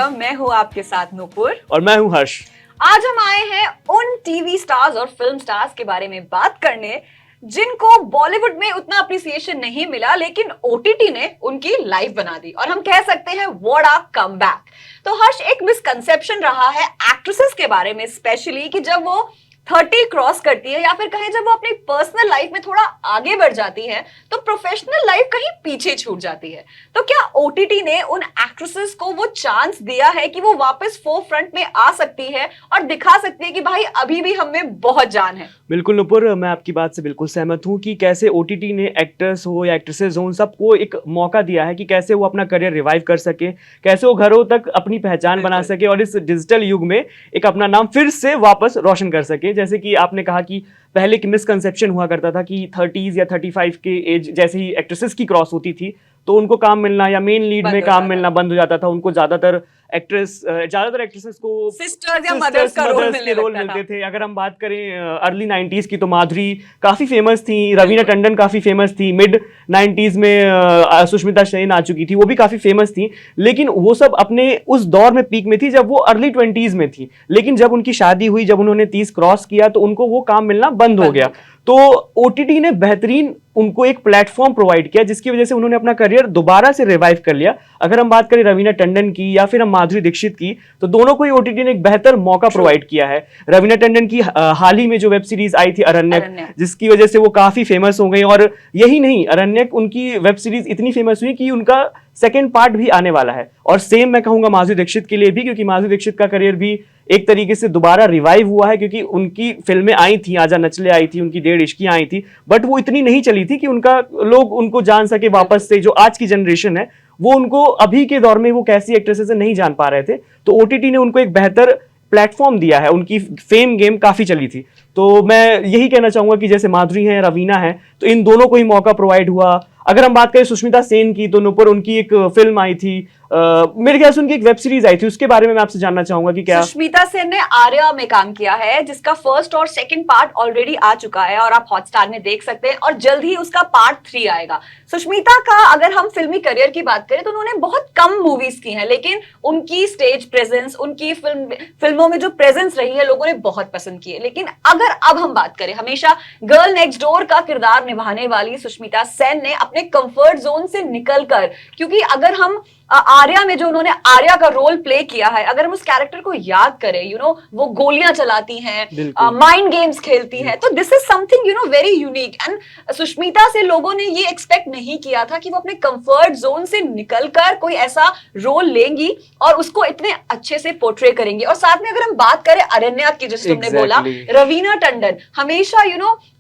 Welcome. मैं हूँ आपके साथ नूपुर और मैं हूँ हर्ष। आज हम आए हैं उन टीवी स्टार्स और फिल्म स्टार्स के बारे में बात करने जिनको बॉलीवुड में उतना अप्रिसिएशन नहीं मिला, लेकिन ओटीटी ने उनकी लाइफ बना दी और हम कह सकते हैं व्हाट अ कमबैक। तो हर्ष, एक मिसकंसेप्शन रहा है एक्ट्रेसेस के बारे में स्पेशली कि जब वो 30 क्रॉस करती है या फिर कहें जब वो अपनी पर्सनल लाइफ में थोड़ा आगे बढ़ जाती है तो प्रोफेशनल लाइफ कहीं पीछे छूट जाती है। तो क्या ओटीटी ने उन एक्ट्रेसेस को वो चांस दिया है कि वो वापस फोरफ्रंट में आ सकती है और दिखा सकती है कि भाई अभी भी हम में बहुत जान है? बिल्कुल नुपुर, मैं आपकी बात से बिल्कुल सहमत हूँ कि कैसे ओटीटी ने एक्टर्स हो या एक्ट्रेसेस हो उन सबको एक मौका दिया है कि कैसे वो अपना करियर रिवाइव कर सके, कैसे वो घरों तक अपनी पहचान बना सके और इस डिजिटल युग में एक अपना नाम फिर से वापस रोशन कर सके। जैसे कि आपने कहा कि पहले की मिसकंसेप्शन हुआ करता था कि 30s या 35 के एज जैसे ही एक्ट्रेसेस की क्रॉस होती थी तो उनको काम मिलना या मेन लीड में काम मिलना बंद हो जाता था। उनको ज्यादातर एक्ट्रेसेस को सिस्टर्स या मदर्स का रोल मिलते थे। अगर हम बात करें अर्ली 90s की तो माधुरी काफी फेमस थी, रवीना टंडन काफी फेमस थी, मिड 90s में सुष्मिता सेन आ चुकी थी, वो भी काफी फेमस थी। लेकिन वो सब अपने उस दौर में पीक में थी जब वो अर्ली 20s में थी। लेकिन जब उनकी शादी हुई, जब उन्होंने 30 क्रॉस किया तो उनको वो काम मिलना बंद हो गया। तो ओटीटी ने बेहतरीन उनको एक प्लेटफॉर्म प्रोवाइड किया जिसकी वजह से उन्होंने अपना करियर दोबारा से रिवाइव कर लिया। अगर हम बात करें रवीना टंडन की या फिर हम माधुरी दीक्षित की तो दोनों को ही ओटीटी ने एक बेहतर मौका प्रोवाइड किया है। रवीना टंडन की हाल ही में जो वेब सीरीज आई थी अरण्यक, जिसकी वजह से वो काफी फेमस हो गई। और यही नहीं, अरण्यक उनकी वेब सीरीज इतनी फेमस हुई कि उनका सेकेंड पार्ट भी आने वाला है। और सेम मैं कहूंगा माधुरी दीक्षित के लिए भी, क्योंकि माधुरी दीक्षित का करियर भी एक तरीके से दोबारा रिवाइव हुआ है, क्योंकि उनकी फिल्में आई थी, आजा नचले आई थी, उनकी 1.5 इश्कियां आई थी, बट वो इतनी नहीं चली थी कि उनका लोग उनको जान सके वापस से। जो आज की जनरेशन है वो उनको अभी के दौर में वो कैसी एक्ट्रेसेस नहीं जान पा रहे थे, तो ओटीटी ने उनको एक बेहतर प्लेटफॉर्म दिया है। उनकी फेम गेम काफी चली थी। तो मैं यही कहना चाहूंगा कि जैसे माधुरी है, रवीना है, तो इन दोनों को ही मौका प्रोवाइड हुआ। अगर हम बात करें सुष्मिता सेन की तो ऊपर उनकी एक फिल्म आई थी, मेरे ख्याल से उनकी एक वेब सीरीज आई थी, उसके बारे में मैं आपसे जानना चाहूंगा कि क्या सुष्मिता सेन ने आर्या में काम किया है, जिसका फर्स्ट और सेकंड पार्ट ऑलरेडी आ चुका है और आप हॉटस्टार में देख सकते हैं और जल्द ही उसका पार्ट 3 आएगा। सुष्मिता का अगर हम फिल्मी करियर की बात करें तो उन्होंने बहुत कम मूवीज की हैं, लेकिन उनकी स्टेज प्रेजेंस, उनकी फिल्मों में जो प्रेजेंस रही है लोगों ने बहुत पसंद की है। लेकिन अगर अब हम बात करें, हमेशा गर्ल नेक्स्ट डोर का किरदार निभाने वाली सुष्मिता सेन ने अपने कंफर्ट जोन से निकलकर, क्योंकि अगर हम आर्या में जो उन्होंने आर्या का रोल प्ले किया है, अगर हम उस कैरेक्टर को याद करें, वो गोलियां चलाती हैं, माइंड गेम्स खेलती हैं, तो this is something very unique. And Sushmita से लोगों ने ये एक्सपेक्ट नहीं किया था कि वो अपने कंफर्ट जोन से निकलकर कोई ऐसा रोल लेंगी और उसको इतने अच्छे से पोर्ट्रे करेंगी। और साथ में अगर हम बात करें अरण्यक की, जैसे तुमने बोला, रवीना टंडन हमेशा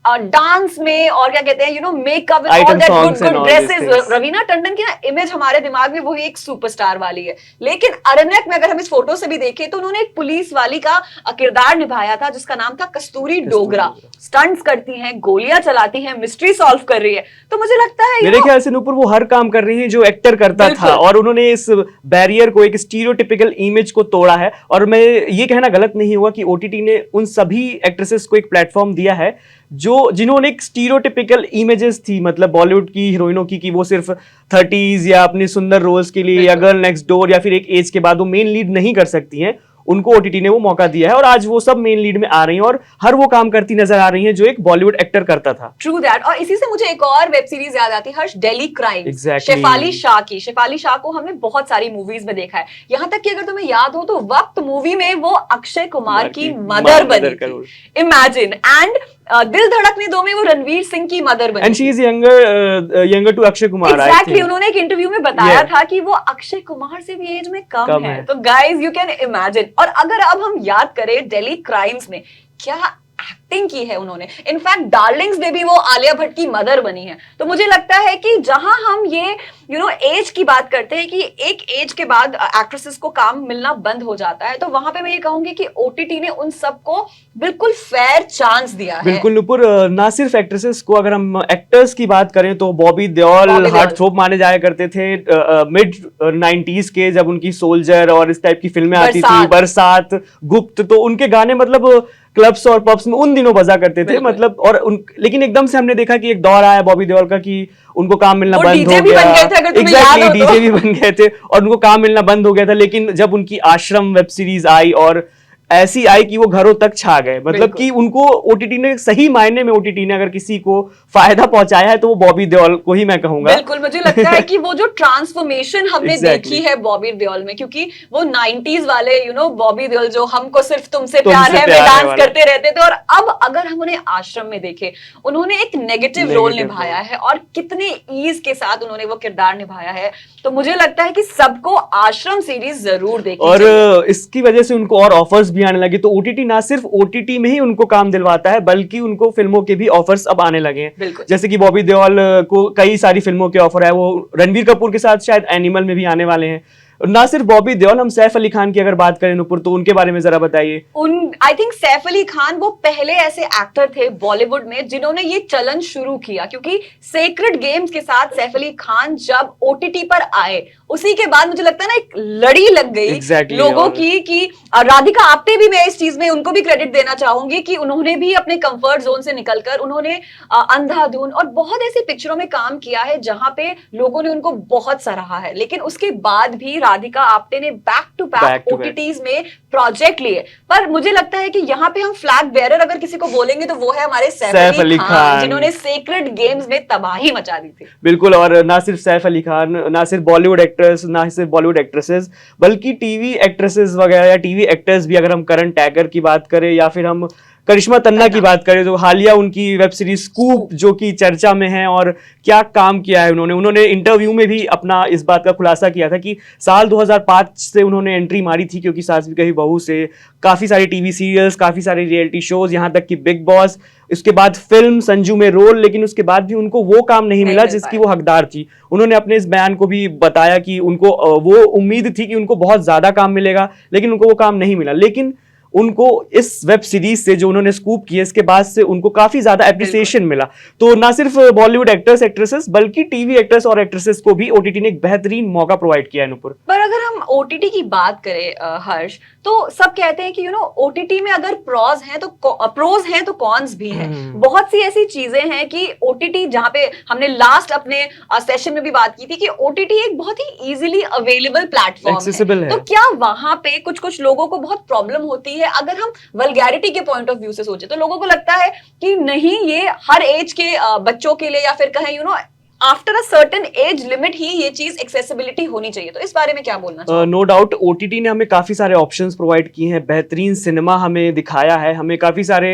डांस में और क्या कहते हैं makeup with all that good dresses, Raveena Tandon की ना इमेज हमारे दिमाग में वही एक सुपरस्टार वाली है। लेकिन अरण्यक में अगर हम इस फोटो से भी देखें तो उन्होंने एक पुलिस वाली का किरदार निभाया था जिसका नाम था कस्तूरी डोगरा। स्टंट्स करती हैं, गोलियां चलाती हैं, मिस्ट्री सॉल्व कर रही है। तो मुझे लगता है मेरे ख्याल से नूपुर वो हर काम कर रही है जो एक्टर करता था और उन्होंने इस बैरियर को, एक स्टीरियोटिपिकल इमेज को तोड़ा है। और मैं ये कहना गलत नहीं हुआ कि ओटीटी ने उन सभी एक्ट्रेसेस को एक प्लेटफॉर्म दिया है जिन्होंने एक स्टीरियोटिपिकल इमेजेस थी, मतलब बॉलीवुड की हीरोइनों की, कि वो सिर्फ 30s या अपने सुंदर रोल्स के लिए या गर्ल नेक्स्ट डोर या फिर एक एज के बाद वो मेन लीड नहीं कर सकती हैं। उनको ओटीटी ने वो मौका दिया है और आज वो सब मेन लीड में आ रही हैं और हर वो काम करती नजर आ रही हैं जो एक बॉलीवुड एक्टर करता था। True that. और इसी से मुझे एक और वेब सीरीज याद आती है हर्ष, दिल्ली क्राइम। शेफाली शाह की। शेफाली शाह को हमने बहुत सारी मूवीज में देखा है, यहाँ तक कि अगर तुम्हें याद हो तो वक्त मूवी में वो अक्षय कुमार की मदर बनी थी, इमेजिन। एंड दिल धड़कने दो में वो रणवीर सिंह की मदर बनी, and she is younger to Akshay Kumar. Exactly. उन्होंने एक इंटरव्यू में बताया था कि वो अक्षय कुमार से भी एज में कम है। तो गाइज यू कैन इमेजिन। और अगर अब हम याद करें दिल्ली क्राइम्स में क्या एक्टिंग की है उन्होंने, इनफैक्ट डार्लिंग्स में भी वो आलिया भट्ट की मदर बनी है। तो मुझे लगता है कि जहां हम ये एज की बात करते हैं कि एक एज के बाद एक्ट्रेसेस को काम मिलना बंद हो जाता है, तो वहां पे मैं ये कहूंगी कि ओटीटी ने उन सबको बिल्कुल फेयर चांस दिया है। बिल्कुल नुपुर, ना सिर्फ एक्ट्रेसेस को, अगर हम एक्टर्स की बात करें तो बॉबी देओल हार्ट थ्रोब माने जाया करते थे मिड 90s के, जब उनकी सोल्जर और इस टाइप की फिल्में आती थी, बरसात, गुप्त, तो उनके गाने मतलब क्लब्स और पब्स में उन दिनों बजा करते थे, मतलब। और लेकिन एकदम से हमने देखा कि एक दौर आया बॉबी देओल का कि उनको काम मिलना बंद हो गया। एग्जैक्टली, डीजे भी बन गए थे और उनको काम मिलना बंद हो गया था। लेकिन जब उनकी आश्रम वेब सीरीज आई और ऐसी आई कि वो घरों तक छा गए, मतलब कि उनको ओटीटी ने, सही मायने में ओटीटी ने अगर किसी को फायदा पहुंचाया है तो वो बॉबी देओल को ही मैं कहूंगा। बिल्कुल, मुझे लगता है कि वो जो ट्रांसफॉर्मेशन हमने देखी है बॉबी देओल में, क्योंकि वो 90s वाले बॉबी देओल जो हमको सिर्फ तुमसे प्यार है में डांस करते रहते थे, और अब अगर हम उन्हें आश्रम में देखें, उन्होंने एक नेगेटिव रोल निभाया है और कितने ईज के साथ उन्होंने वो किरदार निभाया है। तो मुझे लगता है कि सबको आश्रम सीरीज जरूर देखनी और चाहिए। इसकी वजह से उनको और ऑफर्स भी आने लगे। तो ओटीटी ना सिर्फ ओटीटी में ही उनको काम दिलवाता है, बल्कि उनको फिल्मों के भी ऑफर्स अब आने लगे हैं। जैसे कि बॉबी देओल को कई सारी फिल्मों के ऑफर है, वो रणबीर कपूर के साथ शायद एनिमल में भी आने वाले हैं। ना सिर्फ बॉबी देओल, हम सैफ अली खान की अगर बात करें नुपुर, तो उनके बारे में जरा बताइए। आई थिंक सैफ अली खान वो पहले ऐसे एक्टर थे बॉलीवुड में जिन्होंने ये चलन शुरू किया, क्योंकि सेक्रेड गेम्स के साथ सैफ अली खान जब ओटीटी पर आए, उसी के बाद मुझे लगता है ना एक लड़ी लग गई लोगों की कि राधिका आप्टे भी, मैं इस चीज में उनको भी क्रेडिट देना चाहूंगी कि उन्होंने भी अपने कंफर्ट जोन से निकलकर उन्होंने अंधाधुन और बहुत ऐसी पिक्चरों में काम किया है जहां पे लोगों ने उनको बहुत सराहा है। लेकिन उसके बाद भी राधिका आप्टे ने बैक टू बैक ओटीटीज में प्रोजेक्ट लिए। पर मुझे लगता है कि यहाँ पे हम फ्लैग बेयरर अगर किसी को बोलेंगे तो वो है हमारे सैफ अली खान, जिन्होंने सेक्रेड गेम्स में तबाही मचा दी थी। बिल्कुल, और ना सिर्फ सैफ अली खान, ना सिर्फ बॉलीवुड एक्टर्स, ना सिर्फ बॉलीवुड एक्ट्रेसेस, बल्कि टीवी एक्ट्रेसेस वगैरह या टीवी एक्टर्स भी, अगर हम करण टैगर की बात करें या फिर हम करिश्मा तन्ना की बात करें, तो हालिया उनकी वेब सीरीज स्कूप जो कि चर्चा में है, और क्या काम किया है उन्होंने इंटरव्यू में भी अपना इस बात का खुलासा किया था कि साल 2005 से उन्होंने एंट्री मारी थी, क्योंकि सास भी कभी बहू से काफी सारी टीवी सीरियल्स, काफी सारे रियलिटी शोज, यहाँ तक कि बिग बॉस, उसके बाद फिल्म संजू में रोल, लेकिन उसके बाद भी उनको वो काम नहीं मिला जिसकी वो हकदार थी। उन्होंने अपने इस बयान को भी बताया कि उनको वो उम्मीद थी कि उनको बहुत ज्यादा काम मिलेगा, लेकिन उनको वो काम नहीं मिला। लेकिन उनको इस वेब सीरीज से जो उन्होंने स्कूप किया, इसके बाद से उनको काफी ज्यादा एप्रिसिएशन मिला। तो ना सिर्फ बॉलीवुड एक्टर्स एक्ट्रेसेस, बल्कि टीवी एक्टर्स और एक्ट्रेसेस को भी ओटीटी ने एक बेहतरीन मौका प्रोवाइड किया है नुपुर। पर अगर हम ओटीटी की बात करें हर्ष, तो सब कहते हैं कि ओटीटी में अगर प्रोज हैं तो कॉन्स भी हैं। बहुत सी ऐसी चीजें हैं कि ओटीटी, जहां पे हमने लास्ट अपने सेशन में भी बात की थी कि ओटीटी एक बहुत ही इजीली अवेलेबल प्लेटफॉर्म है। तो क्या वहां पे कुछ लोगों को बहुत प्रॉब्लम होती है? अगर हम वल्गैरिटी के पॉइंट ऑफ व्यू से सोचे तो लोगों को लगता है कि नहीं, ये हर एज के बच्चों के लिए, या फिर कहें after a certain age limit ही ये चीज एक्सेसिबिलिटी होनी चाहिए। तो इस बारे में क्या बोलना चाहिए? नो डाउट ओटीटी ने हमें काफी सारे ऑप्शंस प्रोवाइड किए हैं, बेहतरीन सिनेमा हमें दिखाया है, हमें काफी सारे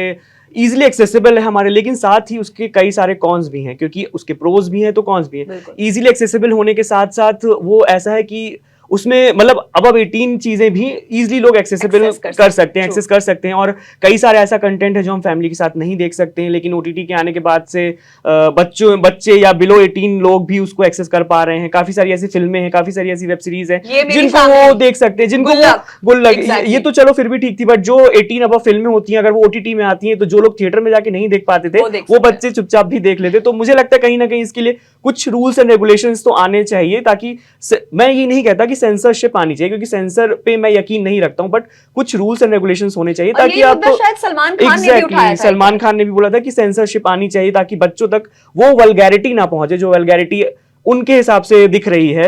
इजीली एक्सेसिबल है हमारे, लेकिन साथ ही उसके कई सारे कॉन्स भी हैं, क्योंकि उसके प्रोज भी हैं तो कॉन्स भी हैं। इजीली एक्सेसिबल होने के साथ साथ वो ऐसा है कि उसमें मतलब अब 18 चीजें भी इजीली लोग एक्सेसिबल कर सकते हैं, एक्सेस कर सकते हैं, और कई सारे ऐसा कंटेंट है जो हम फैमिली के साथ नहीं देख सकते हैं, लेकिन ओटीटी के आने के बाद से बच्चे या बिलो 18 लोग भी उसको एक्सेस कर पा रहे हैं। काफी सारी ऐसी फिल्में हैं, काफी सारी ऐसी वेब सीरीज है जिनको वो देख सकते हैं, जिनको गुल्लक ये तो चलो फिर भी ठीक थी, बट जो 18 अब फिल्में होती हैं अगर वो ओटीटी में आती हैं तो जो लोग थिएटर में जाके नहीं देख पाते थे वो बच्चे चुपचाप भी देख लेते। तो मुझे लगता है कहीं ना कहीं इसके लिए कुछ रूल्स एंड रेगुलेशंस तो आने चाहिए, ताकि मैं ये नहीं कहता कि सेंसरशिप आनी चाहिए, क्योंकि सेंसर पे मैं यकीन नहीं रखता हूं, बट कुछ रूल्स एंड रेगुलेशंस होने चाहिए ताकि आप शायद सलमान खान ने भी बोला था कि सेंसरशिप आनी चाहिए ताकि बच्चों तक वो वल्गैरिटी ना पहुंचे जो वल्गैरिटी उनके हिसाब से दिख रही है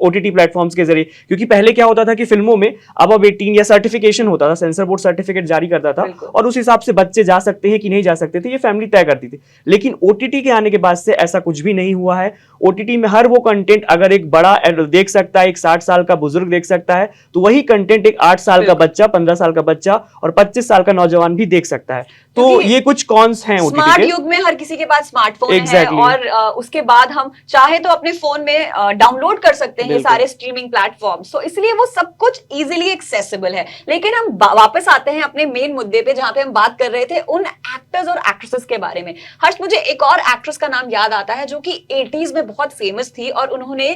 ओटीटी प्लेटफॉर्म्स के जरिए। क्योंकि पहले क्या होता था कि फिल्मों में अब 18 या सर्टिफिकेशन होता था, सेंसर बोर्ड सर्टिफिकेट जारी करता था और उस हिसाब से बच्चे जा सकते हैं कि नहीं जा सकते थे, ये फैमिली तय करती थी। लेकिन ओटीटी के आने के बाद से ऐसा कुछ भी नहीं हुआ है। ओटीटी में हर वो कंटेंट अगर एक बड़ा देख सकता है, एक 60 साल का बुजुर्ग देख सकता है, तो वही कंटेंट एक 8 साल का बच्चा, 15 साल का बच्चा और 25 साल का नौजवान भी देख सकता है। तो ये कुछ कॉन्स हैं ओटीटी के। स्मार्ट युग में हर किसी के पास स्मार्टफोन है, और उसके बाद हम चाहे तो अपने फोन में डाउनलोड कर सकते हैं सारे स्ट्रीमिंग प्लेटफॉर्म्स, तो इसलिए वो सब कुछ इजीली एक्सेसिबल है। लेकिन हम वापस आते हैं अपने मेन मुद्दे पे, जहां पे हम बात कर रहे थे उन एक्टर्स और एक्ट्रेसेस के बारे में। हर्ष, मुझे एक और एक्ट्रेस का नाम याद आता है जो कि 80s में बहुत फेमस थी, और उन्होंने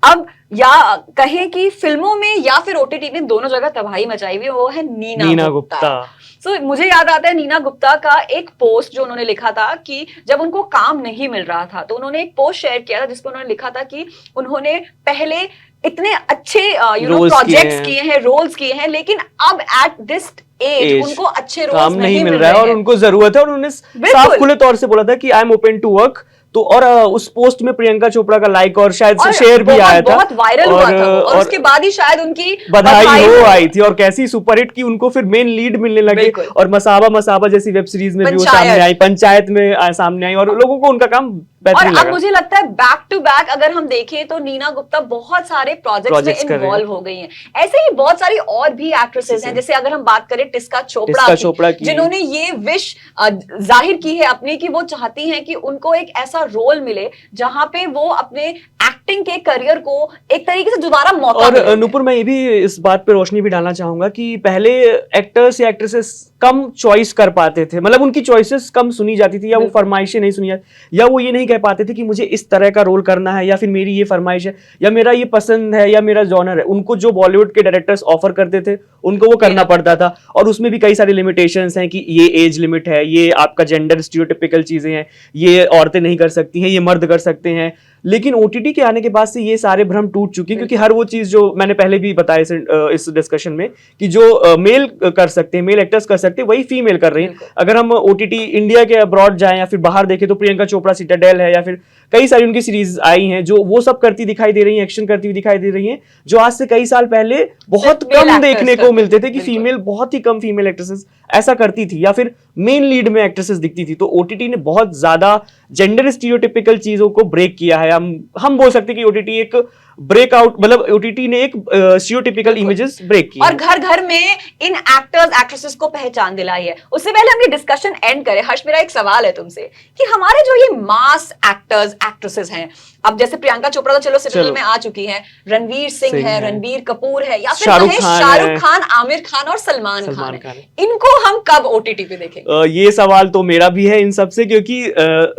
अब या कहें कि फिल्मों में या फिर ओटीटी में दोनों जगह तबाही मचाई हुई, वो है नीना गुप्ता। So, मुझे याद आता है नीना गुप्ता का एक पोस्ट जो उन्होंने लिखा था कि जब उनको काम नहीं मिल रहा था तो उन्होंने एक पोस्ट शेयर किया था जिसमें उन्होंने लिखा था कि उन्होंने पहले इतने अच्छे Roles प्रोजेक्ट्स किए किए हैं, रोल्स किए हैं, लेकिन अब एट दिस एज Age, उनको अच्छे रोल्स काम नहीं मिल रहा है रहे और हैं। उनको जरूरत है, और उन्होंने साफ बिल्कुल। खुले तौर से बोला था कि I am open to work. तो और उस पोस्ट में प्रियंका चोपड़ा का लाइक और शायद से और शेयर भी आया था, बहुत वायरल हुआ था वो, और उसके बाद ही शायद उनकी बधाई हो आई थी, और कैसी सुपरहिट की उनको फिर मेन लीड मिलने लगे, बिल्कुल। और मसाबा मसाबा जैसी वेब सीरीज में भी वो पंचायत। सामने आई, पंचायत में सामने आई, और लोगों को उनका काम और बेहतरीन अब लगा। मुझे लगता है बैक टू बैक अगर हम देखें तो नीना गुप्ता बहुत सारे प्रोजेक्ट्स में कर रहे हैं। इन्वॉल्व हो गई हैं। ऐसे ही बहुत सारी और भी एक्ट्रेसेस हैं, जैसे अगर हम बात करें टिस्का चोपड़ा की, जिन्होंने ये विश जाहिर की है अपनी, कि वो चाहती हैं कि उनको एक ऐसा रोल मिले जहां पे वो अपने एक्टिंग के करियर को एक तरीके से दोबारा मौका और मिले। नुपुर, मैं ये भी इस बात पे रोशनी भी डालना चाहूंगा कि पहले एक्टर्स या एक्ट्रेसेस कम चॉइस कर पाते थे, मतलब उनकी चॉइसेस कम सुनी जाती थी, या वो फरमाइशें नहीं सुनी जाती, या वो ये नहीं कह पाते थे कि मुझे इस तरह का रोल करना है, या फिर मेरी ये फरमाइश है, या मेरा ये पसंद है, या मेरा जॉनर है। उनको जो बॉलीवुड के डायरेक्टर्स ऑफर करते थे उनको वो करना पड़ता था, और उसमें भी कई सारी लिमिटेशंस हैं कि ये एज लिमिट है, ये आपका जेंडर स्टीरियोटिपिकल चीजें हैं, ये औरतें नहीं कर सकती हैं, ये मर्द कर सकते हैं। लेकिन ओटीटी के आने के बाद से ये सारे भ्रम टूट चुके हैं, क्योंकि हर वो चीज जो मैंने पहले भी बताया इस डिस्कशन में कि जो मेल कर सकते हैं, मेल एक्टर्स कर सकते हैं, वही फीमेल कर रही हैं। अगर हम ओटीटी इंडिया के अब्रॉड जाएं या फिर बाहर देखें तो प्रियंका चोपड़ा सिटाडेल है, या फिर कई सारी उनकी सीरीज आई हैं जो वो सब करती दिखाई दे रही हैं, एक्शन करती हुई दिखाई दे रही हैं, जो आज से कई साल पहले बहुत कम देखने को मिलते थे कि फीमेल, बहुत ही कम फीमेल एक्ट्रेसेस ऐसा करती थी, या फिर मेन लीड में एक्ट्रेसेस दिखती थी। तो ओटीटी ने बहुत ज्यादा जेंडर स्टीरियोटिपिकल चीजों को ब्रेक किया है। हम बोल सकते हैं कि ओटीटी एक ब्रेकआउट, मतलब ओटीटी ने एक स्टीरियोटिपिकल इमेजेस ब्रेक की, और घर घर में इन एक्टर्स एक्ट्रेसेस को पहचान दिलाई है। उससे पहले हम ये डिस्कशन एंड करें, हर्ष, मेरा एक सवाल है तुमसे कि हमारे जो ये मास एक्टर्स एक्ट्रेसेस हैं, अब जैसे प्रियंका चोपड़ा तो चलो सीरियल में आ चुकी हैं, रणवीर सिंह है, रणबीर कपूर है, या फिर शाहरुख खान, आमिर खान और सलमान खान है, इनको हम कब ओटीटी पे देखेंगे? ये सवाल तो मेरा भी है इन सबसे, क्योंकि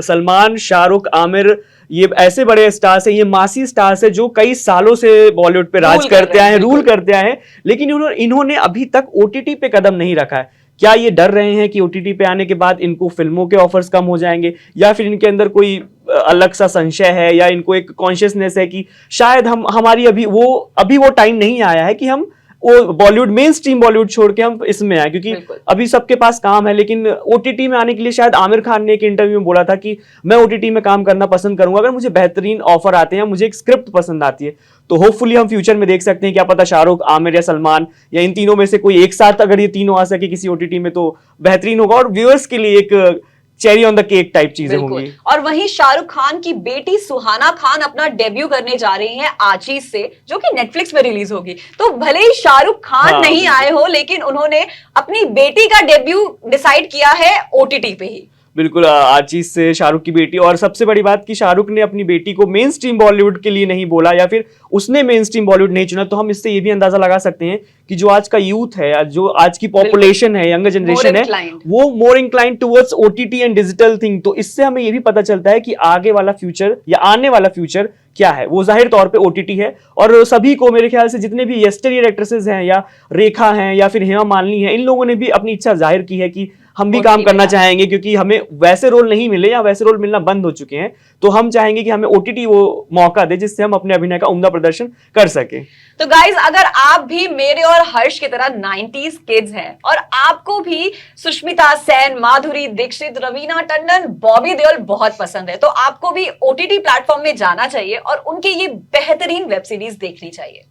सलमान, शाहरुख, आमिर, ये ऐसे बड़े स्टार्स हैं, ये मासी स्टार्स हैं जो कई सालों से बॉलीवुड पे राज करते आए हैं, रूल करते आए हैं, लेकिन इन्होंने अभी तक ओटीटी पे कदम नहीं रखा है। क्या ये डर रहे हैं कि ओटीटी पे आने के बाद इनको फिल्मों के ऑफर्स कम हो जाएंगे, या फिर इनके अंदर कोई अलग सा संशय है, या इनको एक कॉन्शियसनेस है कि शायद हमारी अभी वो टाइम नहीं आया है कि हम वो बॉलीवुड, मेन स्ट्रीम बॉलीवुड छोड़ के हम इसमें आए, क्योंकि अभी सबके पास काम है। लेकिन ओटीटी में आने के लिए शायद आमिर खान ने एक इंटरव्यू में बोला था कि मैं ओटीटी में काम करना पसंद करूंगा अगर मुझे बेहतरीन ऑफर आते हैं, मुझे एक स्क्रिप्ट पसंद आती है। तो होपफुली हम फ्यूचर में देख सकते हैं, क्या पता शाहरुख, आमिर या सलमान या इन तीनों में से कोई एक साथ अगर ये तीनों आ सके किसी ओटीटी में तो बेहतरीन होगा, और व्यूअर्स के लिए एक cherry on the cake type चीजें होंगी। और वहीं शाहरुख खान की बेटी सुहाना खान अपना डेब्यू करने जा रही हैं आचीज से, जो कि नेटफ्लिक्स में रिलीज होगी। तो भले ही शाहरुख खान नहीं आए हो, लेकिन उन्होंने अपनी बेटी का डेब्यू डिसाइड किया है ओटीटी पे ही। बिल्कुल, आचीज से शाहरुख की बेटी, और सबसे बड़ी बात कि शाहरुख ने अपनी बेटी को मेन स्ट्रीम बॉलीवुड के लिए नहीं बोला, या फिर उसने मेन स्ट्रीम बॉलीवुड नहीं चुना। तो हम इससे ये भी अंदाजा लगा सकते हैं कि जो आज का यूथ है, जो आज की पॉपुलेशन है, यंगर जनरेशन है, वो more inclined towards OTT and digital thing. तो इससे हमें ये भी पता चलता है कि आगे वाला फ्यूचर या आने वाला फ्यूचर क्या है, वो जाहिर तौर पे ओटीटी है। और सभी को, मेरे ख्याल से जितने भी यस्टरईयर एक्ट्रेसेस हैं, या रेखा हैं, या फिर हेमा मालिनी है, इन लोगों ने भी अपनी इच्छा जाहिर की है कि हम भी काम करना चाहेंगे, क्योंकि हमें वैसे रोल नहीं मिले या वैसे रोल मिलना बंद हो चुके हैं। तो हम चाहेंगे कि हमें ओटीटी वो मौका दे जिससे हम अपने अभिनय का उम्दा प्रदर्शन कर सके। तो गाइज, अगर आप भी मेरे और हर्ष की तरह 90s किड्स हैं और आपको भी सुष्मिता सेन, माधुरी दीक्षित, रवीना टंडन, बॉबी देओल बहुत पसंद है, तो आपको भी ओटीटी प्लेटफॉर्म में जाना चाहिए और उनकी ये बेहतरीन वेब सीरीज देखनी चाहिए।